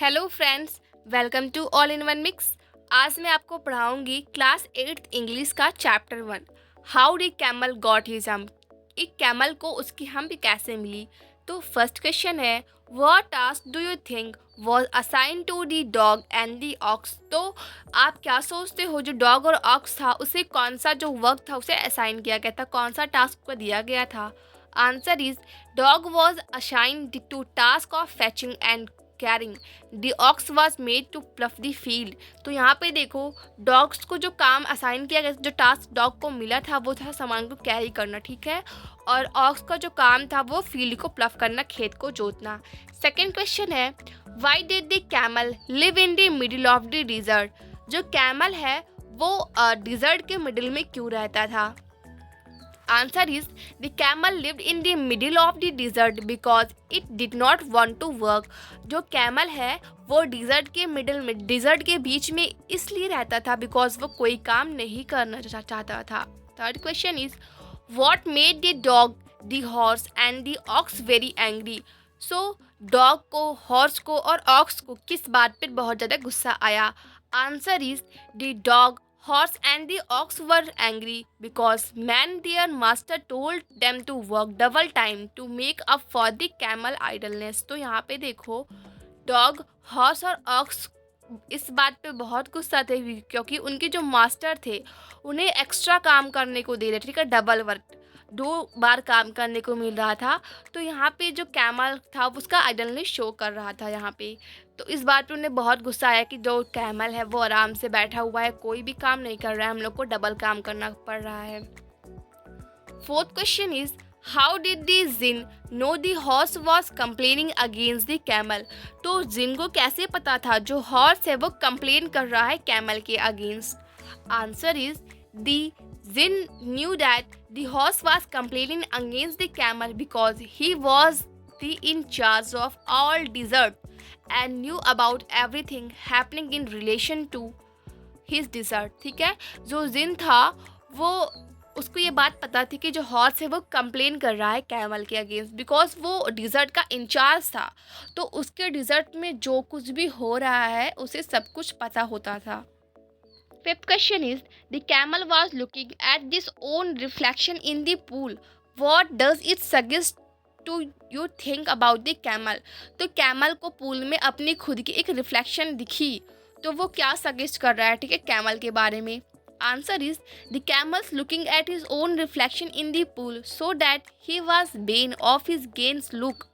Hello friends, welcome to all in one mix. आज मैं आपको पढ़ाऊंगी क्लास 8th इंग्लिश का chapter 1। How the camel got his hump. एक कैमल को उसकी हम्प कैसे मिली। तो फर्स्ट क्वेश्चन है, what task do you think was assign to the dog and the ox. तो आप क्या सोचते हो, जो डॉग और ऑक्स था उसे कौन सा जो वर्क था उसे असाइन किया गया था, कौन सा टास्क को दिया गया था। Answer is dog was assigned to task of fetching and carrying, the ox was made to plough the field. तो यहाँ पे देखो, डॉग्स को जो काम असाइन किया गया, जो टास्क डॉग को मिला था वो था सामान को कैरी करना, ठीक है। और ऑक्स का जो काम था वो फील्ड को प्लफ करना, खेत को जोतना। सेकेंड क्वेश्चन है, why did the camel live in the middle of the dessert. जो कैमल है वो डिजर्ट के मिडिल में क्यों रहता था। Answer is the camel lived in the middle of the desert because it did not want to work। जो camel है वो डिजर्ट के मिडिल में, डिजर्ट के बीच में इसलिए रहता था बिकॉज वो कोई काम नहीं करना चाहता था। Third question is, what made the dog, the horse and the ox very angry. So dog को, हॉर्स को और ऑक्स को किस बात पर बहुत ज़्यादा गुस्सा आया। Answer is the dog, horse and the ox were angry because their master told them to work double time to make up for the camel idleness। तो यहाँ पे देखो, डॉग, हॉर्स और ऑक्स इस बात पे बहुत गुस्सा थे क्योंकि उनके जो मास्टर थे उन्हें एक्स्ट्रा काम करने को दे रहे थे, ठीक है, डबल वर्क, 2 बार काम करने को मिल रहा था। तो यहाँ पे जो कैमल था उसका आइडलनेस शो कर रहा था यहाँ पे। तो इस बात पे उन्हें बहुत गुस्सा आया कि जो कैमल है वो आराम से बैठा हुआ है, कोई भी काम नहीं कर रहा है, हम लोग को डबल काम करना पड़ रहा है। Fourth question is, how did the djinn know the horse was complaining against the camel. तो जिन को कैसे पता था जो हॉर्स है वो कंप्लेन कर रहा है कैमल के against. Answer is the Zin knew that the horse was complaining against the camel because he was in charge of all desert and knew about everything happening in relation to his desert। ठीक है, जो जिन था वो, उसको ये बात पता थी कि जो हॉर्स है वो कंप्लेन कर रहा है कैमल के अगेंस्ट बिकॉज वो डिज़र्ट का इंचार्ज था। तो उसके डिज़र्ट में जो कुछ भी हो रहा है उसे सब कुछ पता होता था। Fifth question is, the camel was looking at this own reflection in the pool. What does it suggest to you think about the camel? तो कैमल को पूल में अपनी खुद की एक रिफ्लेक्शन दिखी, तो वो क्या सजेस्ट कर रहा है, ठीक है, कैमल के बारे में। Answer is the camel's looking at his own reflection in the pool so that he was vain of his gains look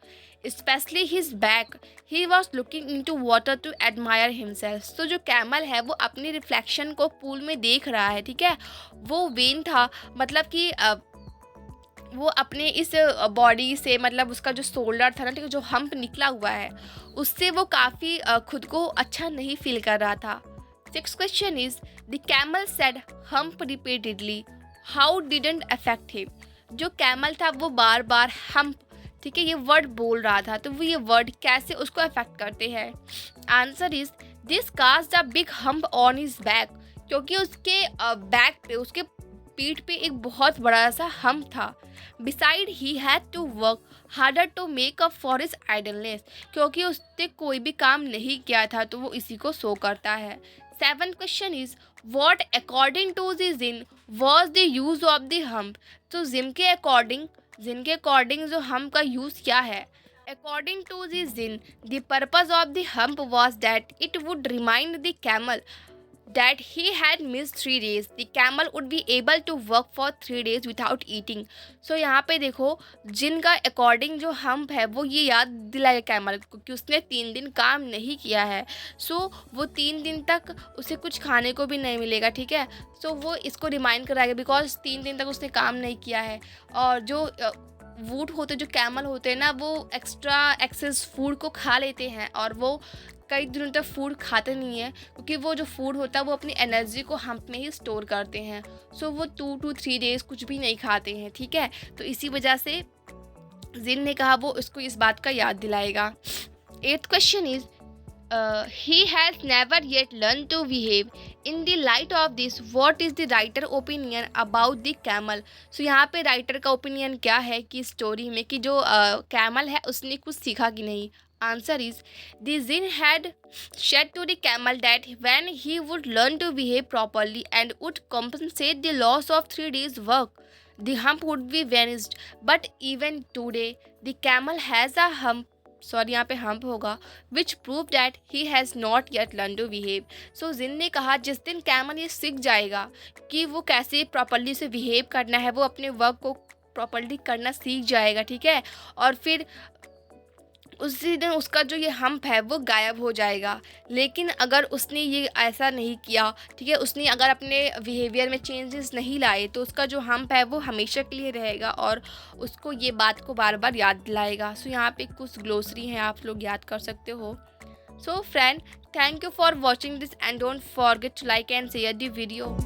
especially his back, he was looking into water to admire himself। तो जो camel है वो अपनी reflection को pool में देख रहा है, ठीक है। वो वेन था, मतलब कि वो अपने इस बॉडी से, मतलब उसका जो शोल्डर था ना, ठीक है, जो हम्प निकला हुआ है उससे वो काफ़ी खुद को अच्छा नहीं फील कर रहा था। Six question is, the camel said hump repeatedly, how didn't affect him. जो कैमल था वो बार बार हम्प, ठीक है, ये वर्ड बोल रहा था, तो वो ये वर्ड कैसे उसको अफेक्ट करते हैं। Answer is this cast a big hump on his back, क्योंकि उसके बैक पे, उसके पीठ पे एक बहुत बड़ा सा हम्प था। Beside he had to work harder to make up for his idleness, क्योंकि उसने कोई भी काम नहीं किया था तो वो इसी को शो करता है। Seven question is, what according to the djinn was the use of the hump. तो जिन के अकॉर्डिंग जो हम्प का यूज़ क्या है। According to the djinn, the purpose of the hump was that it would remind the camel that he had missed 3 days, the camel would be able to work for 3 days without eating। so यहाँ पे देखो, जिनका according जो hump है वो ये याद दिलाएगा कैमल को कि उसने 3 दिन काम नहीं किया है। वो 3 दिन तक उसे कुछ खाने को भी नहीं मिलेगा, ठीक है। वो इसको रिमाइंड कराएगा बिकॉज 3 दिन तक उसने काम नहीं किया है। और जो वूट होते, जो कैमल होते हैं ना, वो एक्सेस फूड को खा लेते हैं और वो कई दिनों तक फूड खाते नहीं है, क्योंकि वो जो फूड होता है वो अपनी एनर्जी को हम्प में ही स्टोर करते हैं। वो 2 to 3 डेज कुछ भी नहीं खाते हैं, ठीक है। तो इसी वजह से जिन ने कहा वो उसको इस बात का याद दिलाएगा। 8th question is, he has never yet learned to behave in the light of this, what is the writer opinion about the camel। यहाँ पे राइटर का ओपिनियन क्या है कि स्टोरी में कि जो कैमल है उसने कुछ सीखा कि नहीं। Answer is the Jinn had said to the camel that when he would learn to behave properly and would compensate the loss of 3 days' work, the hump would be vanished. But even today, the camel has a hump. Sorry, यहाँ पे hump होगा which prove that he has not yet learn to behave. So जिन ने कहा जिस दिन camel ये सीख जाएगा कि वो कैसे प्रॉपरली से बिहेव करना है, वो अपने वर्क को प्रॉपरली करना सीख जाएगा, ठीक है, और फिर उसी दिन उसका जो ये हम्प है वो गायब हो जाएगा. लेकिन अगर उसने ये ऐसा नहीं किया, ठीक है, उसने अगर अपने बिहेवियर में चेंजेस नहीं लाए, तो उसका जो हम्प है वो हमेशा के लिए रहेगा और उसको ये बात को बार बार याद दिलाएगा. सो यहाँ पे कुछ ग्लोसरी हैं, आप लोग याद कर सकते हो. So friend, thank you for watching this and don't forget to like and share the video.